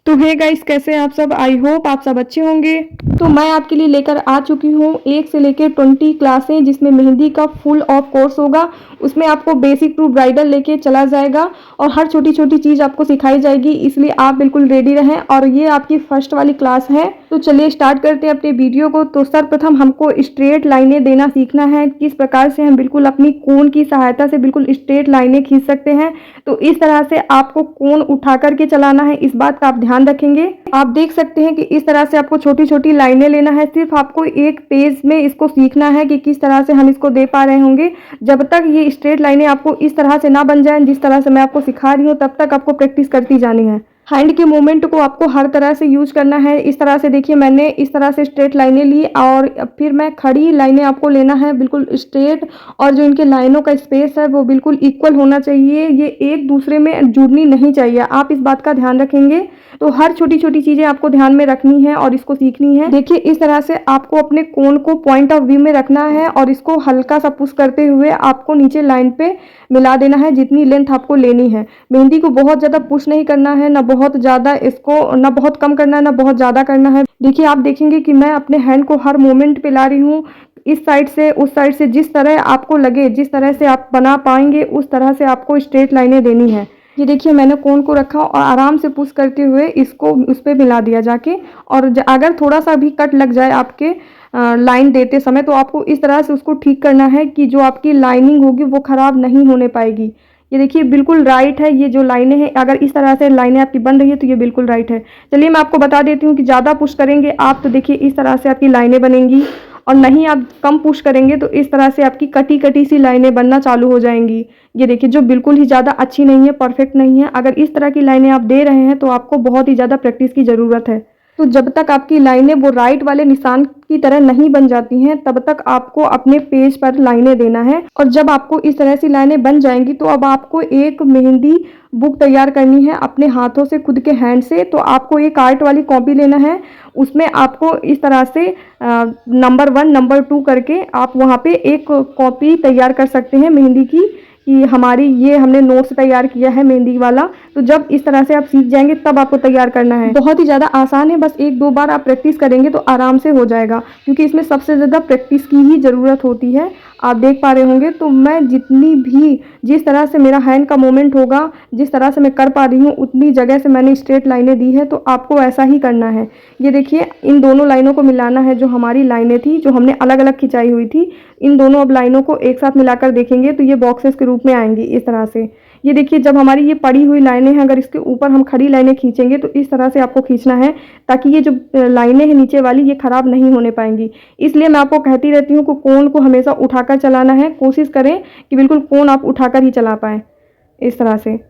तो hey guys, कैसे हैं आप सब। आई होप आप सब अच्छे होंगे। तो मैं आपके लिए लेकर आ चुकी हूँ 1 से लेकर 20 क्लासें, जिसमें मेहंदी का फुल ऑफ कोर्स होगा। उसमें आपको बेसिक टू ब्राइडल लेके चला जाएगा और हर छोटी छोटी चीज़ आपको सिखाई जाएगी, इसलिए आप बिल्कुल रेडी रहें। और ये आपकी फर्स्ट वाली क्लास है। तो चलिए स्टार्ट करते हैं अपने वीडियो को। तो सर्वप्रथम हमको स्ट्रेट लाइनें देना सीखना है, किस प्रकार से हम बिल्कुल अपनी कोन की सहायता से बिल्कुल स्ट्रेट लाइनें खींच सकते हैं। तो इस तरह से आपको कोन उठा करके चलाना है, इस बात का आप ध्यान रखेंगे। आप देख सकते हैं कि इस तरह से आपको छोटी छोटी लाइनें लेना है। सिर्फ आपको एक पेज में इसको सीखना है कि किस तरह से हम इसको दे पा रहे होंगे। जब तक ये स्ट्रेट लाइनें आपको इस तरह से ना बन जाएं जिस तरह से मैं आपको सिखा रही हूँ, तब तक आपको प्रैक्टिस करती जानी है। हैंड के मूवमेंट को आपको हर तरह से यूज करना है। इस तरह से देखिए, मैंने इस तरह से स्ट्रेट लाइनें ली और फिर मैं खड़ी लाइनें आपको लेना है बिल्कुल स्ट्रेट। और जो इनके लाइनों का स्पेस है वो बिल्कुल इक्वल होना चाहिए, ये एक दूसरे में जुड़नी नहीं चाहिए। आप इस बात का ध्यान रखेंगे। तो हर छोटी छोटी चीज़ें आपको ध्यान में रखनी है और इसको सीखनी है। देखिए, इस तरह से आपको अपने कोन को पॉइंट ऑफ व्यू में रखना है और इसको हल्का सा पुश करते हुए आपको नीचे लाइन पे मिला देना है, जितनी लेंथ आपको लेनी है। मेहंदी को बहुत ज़्यादा पुश नहीं करना है, ना बहुत ज़्यादा इसको, ना बहुत कम करना है, ना बहुत ज़्यादा करना है। देखिए, आप देखेंगे कि मैं अपने हैंड को हर मोमेंट पे ला रही हूँ, इस साइड से उस साइड से, जिस तरह आपको लगे, जिस तरह से आप बना पाएंगे उस तरह से आपको स्ट्रेट लाइनें देनी है। ये देखिए, मैंने कोन को रखा और आराम से पुश करते हुए इसको उस पर मिला दिया जाके। और अगर थोड़ा सा भी कट लग जाए आपके लाइन देते समय, तो आपको इस तरह से उसको ठीक करना है कि जो आपकी लाइनिंग होगी वो ख़राब नहीं होने पाएगी। ये देखिए, बिल्कुल राइट है। ये जो लाइनें हैं, अगर इस तरह से लाइनें आपकी बन रही है तो ये बिल्कुल राइट है। चलिए मैं आपको बता देती हूँ कि ज़्यादा पुश करेंगे आप तो देखिए इस तरह से आपकी लाइनें बनेंगी, और नहीं आप कम पुश करेंगे तो इस तरह से आपकी कटी कटी सी लाइनें बनना चालू हो जाएंगी। ये देखिए, जो बिल्कुल ही ज़्यादा अच्छी नहीं है, परफेक्ट नहीं है। अगर इस तरह की लाइनें आप दे रहे हैं तो आपको बहुत ही ज़्यादा प्रैक्टिस की ज़रूरत है। तो जब तक आपकी लाइनें वो राइट वाले निशान की तरह नहीं बन जाती हैं, तब तक आपको अपने पेज पर लाइनें देना है। और जब आपको इस तरह से लाइनें बन जाएंगी तो अब आपको एक मेहंदी बुक तैयार करनी है अपने हाथों से, खुद के हैंड से। तो आपको एक आर्ट वाली कॉपी लेना है, उसमें आपको इस तरह से नंबर 1 नंबर 2 करके आप वहाँ पे एक कॉपी तैयार कर सकते हैं मेहंदी की, कि हमारी ये हमने नोट्स तैयार किया है मेहंदी वाला। तो जब इस तरह से आप सीख जाएंगे तब आपको तैयार करना है। बहुत ही ज़्यादा आसान है, बस 1-2 बार आप प्रैक्टिस करेंगे तो आराम से हो जाएगा, क्योंकि इसमें सबसे ज़्यादा प्रैक्टिस की ही ज़रूरत होती है। आप देख पा रहे होंगे, तो मैं जिस तरह से मेरा हैंड का मूवमेंट होगा, जिस तरह से मैं कर पा रही हूँ, उतनी जगह से मैंने स्ट्रेट लाइनें दी है। तो आपको ऐसा ही करना है। ये देखिए, इन दोनों लाइनों को मिलाना है। जो हमारी लाइनें थी, जो हमने अलग अलग खिंचाई हुई थी, इन दोनों अब लाइनों को एक साथ मिलाकर देखेंगे तो ये बॉक्सेस के रूप में आएंगी इस तरह से। ये देखिए, जब हमारी ये पड़ी हुई लाइनें हैं, अगर इसके ऊपर हम खड़ी लाइनें खींचेंगे तो इस तरह से आपको खींचना है, ताकि ये जो लाइनें हैं नीचे वाली, ये खराब नहीं होने पाएंगी। इसलिए मैं आपको कहती रहती हूँ कि कोन को हमेशा उठाकर चलाना है। कोशिश करें कि बिल्कुल कोन आप उठाकर ही चला पाएँ इस तरह से।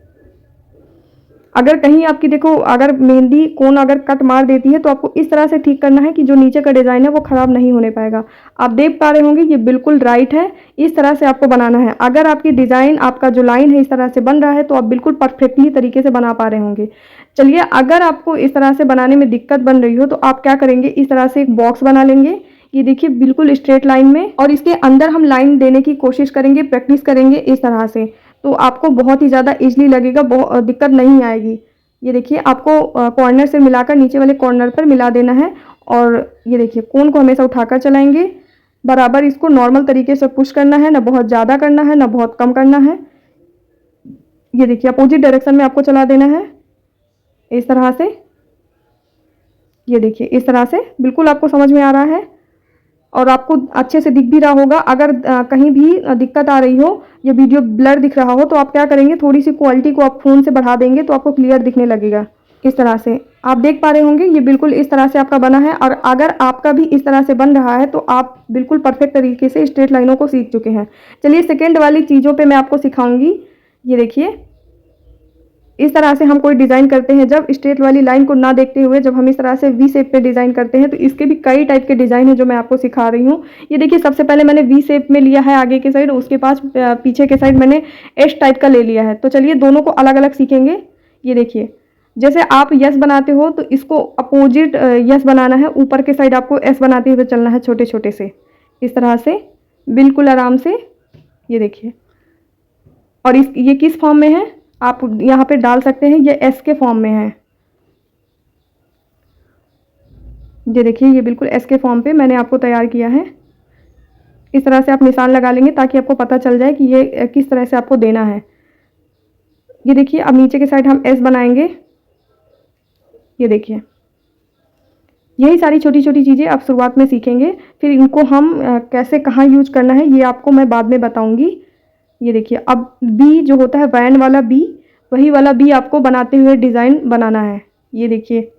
अगर कहीं आपकी देखो, अगर मेहंदी कोन अगर कट मार देती है तो आपको इस तरह से ठीक करना है कि जो नीचे का डिज़ाइन है वो ख़राब नहीं होने पाएगा। आप देख पा रहे होंगे, ये बिल्कुल राइट है। इस तरह से आपको बनाना है। अगर आपकी डिज़ाइन, आपका जो लाइन है, इस तरह से बन रहा है तो आप बिल्कुल परफेक्टली तरीके से बना पा रहे होंगे। चलिए, अगर आपको इस तरह से बनाने में दिक्कत बन रही हो तो आप क्या करेंगे, इस तरह से एक बॉक्स बना लेंगे। ये देखिए, बिल्कुल स्ट्रेट लाइन में, और इसके अंदर हम लाइन देने की कोशिश करेंगे, प्रैक्टिस करेंगे इस तरह से। तो आपको बहुत ही ज़्यादा ईजिली लगेगा, बहुत दिक्कत नहीं आएगी। ये देखिए, आपको कॉर्नर से मिलाकर नीचे वाले कॉर्नर पर मिला देना है। और ये देखिए, कोन को हमेशा उठाकर चलाएंगे, बराबर इसको नॉर्मल तरीके से पुश करना है, ना बहुत ज़्यादा करना है ना बहुत कम करना है। ये देखिए, अपोजिट डायरेक्शन में आपको चला देना है इस तरह से। ये देखिए, इस तरह से बिल्कुल आपको समझ में आ रहा है और आपको अच्छे से दिख भी रहा होगा। अगर कहीं भी दिक्कत आ रही हो, ये वीडियो ब्लर दिख रहा हो, तो आप क्या करेंगे, थोड़ी सी क्वालिटी को आप फ़ोन से बढ़ा देंगे तो आपको क्लियर दिखने लगेगा। इस तरह से आप देख पा रहे होंगे, ये बिल्कुल इस तरह से आपका बना है। और अगर आपका भी इस तरह से बन रहा है तो आप बिल्कुल परफेक्ट तरीके से स्ट्रेट लाइनों को सीख चुके हैं। चलिए, सेकेंड वाली चीज़ों पे मैं आपको सिखाऊंगी। ये देखिए, इस तरह से हम कोई डिज़ाइन करते हैं, जब स्ट्रेट वाली लाइन को ना देखते हुए जब हम इस तरह से वी शेप पे डिज़ाइन करते हैं, तो इसके भी कई टाइप के डिज़ाइन हैं जो मैं आपको सिखा रही हूँ। ये देखिए, सबसे पहले मैंने वी शेप में लिया है आगे के साइड, उसके पास पीछे के साइड मैंने एस टाइप का ले लिया है। तो चलिए, दोनों को अलग अलग सीखेंगे। ये देखिए, जैसे आप यस बनाते हो तो इसको अपोजिट यस बनाना है, ऊपर के साइड आपको एस बनाते हुए चलना है, छोटे छोटे से इस तरह से, बिल्कुल आराम से। ये देखिए, और ये किस फॉर्म में है आप यहाँ पे डाल सकते हैं, ये एस के फॉर्म में है। ये देखिए ये बिल्कुल एस के फॉर्म पे मैंने आपको तैयार किया है। इस तरह से आप निशान लगा लेंगे ताकि आपको पता चल जाए कि ये किस तरह से आपको देना है। ये देखिए अब नीचे के साइड हम एस बनाएंगे। ये देखिए यही सारी छोटी छोटी चीज़ें आप शुरुआत में सीखेंगे, फिर इनको हम कैसे कहाँ यूज करना है ये आपको मैं बाद में बताऊंगी। ये देखिए अब बी जो होता है वैन वाला बी, वही वाला बी आपको बनाते हुए डिज़ाइन बनाना है। ये देखिए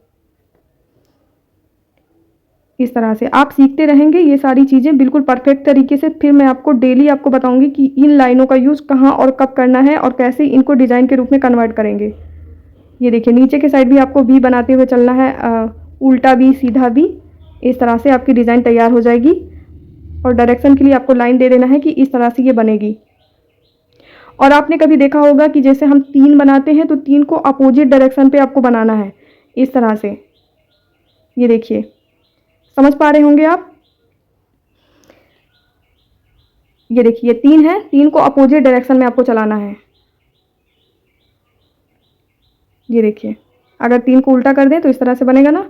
इस तरह से आप सीखते रहेंगे ये सारी चीज़ें बिल्कुल परफेक्ट तरीके से। फिर मैं आपको डेली आपको बताऊंगी कि इन लाइनों का यूज़ कहाँ और कब करना है और कैसे इनको डिज़ाइन के रूप में कन्वर्ट करेंगे। ये देखिए नीचे के साइड भी आपको वी बनाते हुए चलना है, उल्टा वी सीधा वी। इस तरह से आपकी डिज़ाइन तैयार हो जाएगी और डायरेक्शन के लिए आपको लाइन दे देना है कि इस तरह से ये बनेगी। और आपने कभी देखा होगा कि जैसे हम 3 बनाते हैं तो 3 को अपोजिट डायरेक्शन पे आपको बनाना है इस तरह से। ये देखिए समझ पा रहे होंगे आप। ये देखिए 3 है, 3 को अपोजिट डायरेक्शन में आपको चलाना है। ये देखिए अगर 3 को उल्टा कर दें तो इस तरह से बनेगा ना।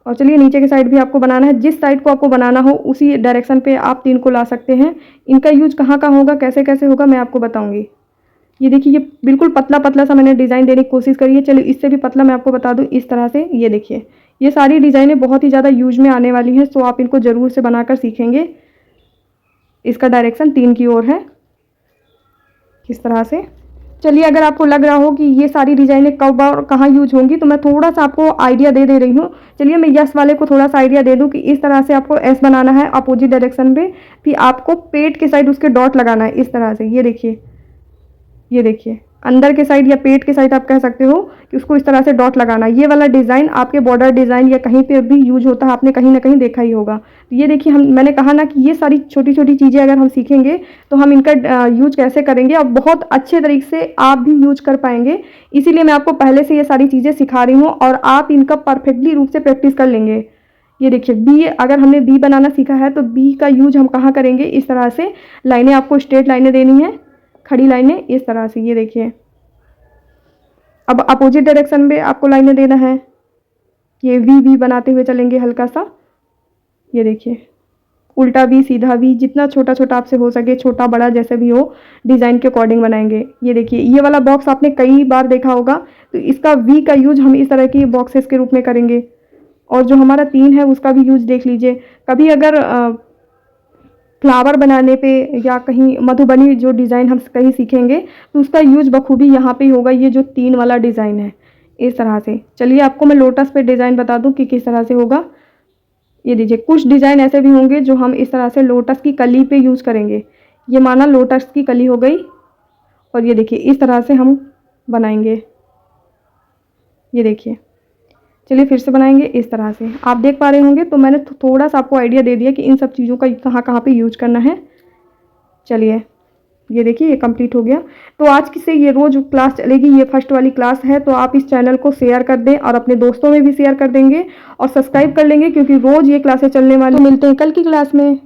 और चलिए नीचे के साइड भी आपको बनाना है, जिस साइड को आपको बनाना हो उसी डायरेक्शन पे आप 3 को ला सकते हैं। इनका यूज कहाँ कहाँ होगा, कैसे कैसे होगा, मैं आपको बताऊंगी। ये देखिए ये बिल्कुल पतला पतला सा मैंने डिज़ाइन देने की कोशिश करी है। चलिए इससे भी पतला मैं आपको बता दूं इस तरह से। ये देखिए ये सारी डिज़ाइनें बहुत ही ज़्यादा यूज में आने वाली हैं, सो आप इनको ज़रूर से बनाकर सीखेंगे। इसका डायरेक्शन 3 की ओर है इस तरह से। चलिए अगर आपको लग रहा हो कि ये सारी डिज़ाइनें कब और कहाँ यूज होंगी तो मैं थोड़ा सा आपको आइडिया दे रही हूँ। चलिए मैं यस वाले को थोड़ा सा आइडिया दे दूँ कि इस तरह से आपको एस बनाना है अपोजिट डायरेक्शन पे, फिर आपको पेट के साइड उसके डॉट लगाना है इस तरह से। ये देखिए अंदर के साइड या पेट के साइड आप कह सकते हो कि उसको इस तरह से डॉट लगाना। ये वाला डिज़ाइन आपके बॉर्डर डिज़ाइन या कहीं पे भी यूज होता है, आपने कहीं ना कहीं देखा ही होगा। तो ये देखिए मैंने कहा ना कि ये सारी छोटी छोटी चीज़ें अगर हम सीखेंगे तो हम इनका यूज कैसे करेंगे और बहुत अच्छे तरीके से आप भी यूज कर पाएंगे। इसीलिए मैं आपको पहले से ये सारी चीज़ें सिखा रही हूँ और आप इनका परफेक्टली रूप से प्रैक्टिस कर लेंगे। ये देखिए बी, अगर हमने बी बनाना सीखा है तो बी का यूज हम कहाँ करेंगे, इस तरह से लाइनें आपको स्ट्रेट लाइनें देनी है, खड़ी लाइनें इस तरह से। ये देखिए अब अपोजिट डायरेक्शन में आपको लाइनें देना है। ये वी बनाते हुए चलेंगे हल्का सा। ये देखिए उल्टा वी सीधा वी, जितना छोटा छोटा आपसे हो सके, छोटा बड़ा जैसे भी हो, डिज़ाइन के अकॉर्डिंग बनाएंगे। ये देखिए ये वाला बॉक्स आपने कई बार देखा होगा, तो इसका वी का यूज हम इस तरह की बॉक्सेस के रूप में करेंगे। और जो हमारा 3 है उसका भी यूज देख लीजिए। कभी अगर फ्लावर बनाने पे या कहीं मधुबनी जो डिज़ाइन हम कहीं सीखेंगे तो उसका यूज बखूबी यहाँ पे होगा, ये जो 3 वाला डिज़ाइन है इस तरह से। चलिए आपको मैं लोटस पे डिज़ाइन बता दूँ कि किस तरह से होगा। ये देखिए कुछ डिज़ाइन ऐसे भी होंगे जो हम इस तरह से लोटस की कली पे यूज़ करेंगे। ये माना लोटस की कली हो गई और ये देखिए इस तरह से हम बनाएंगे। ये देखिए चलिए फिर से बनाएंगे इस तरह से। आप देख पा रहे होंगे, तो मैंने थोड़ा सा आपको आइडिया दे दिया कि इन सब चीज़ों का कहाँ कहाँ पे यूज करना है। चलिए ये देखिए ये कंप्लीट हो गया। तो आज की से ये रोज़ क्लास चलेगी, ये फर्स्ट वाली क्लास है। तो आप इस चैनल को शेयर कर दें और अपने दोस्तों में भी शेयर कर देंगे और सब्सक्राइब कर लेंगे, क्योंकि रोज़ ये क्लासेस चलने वाली। तो मिलते हैं कल की क्लास में।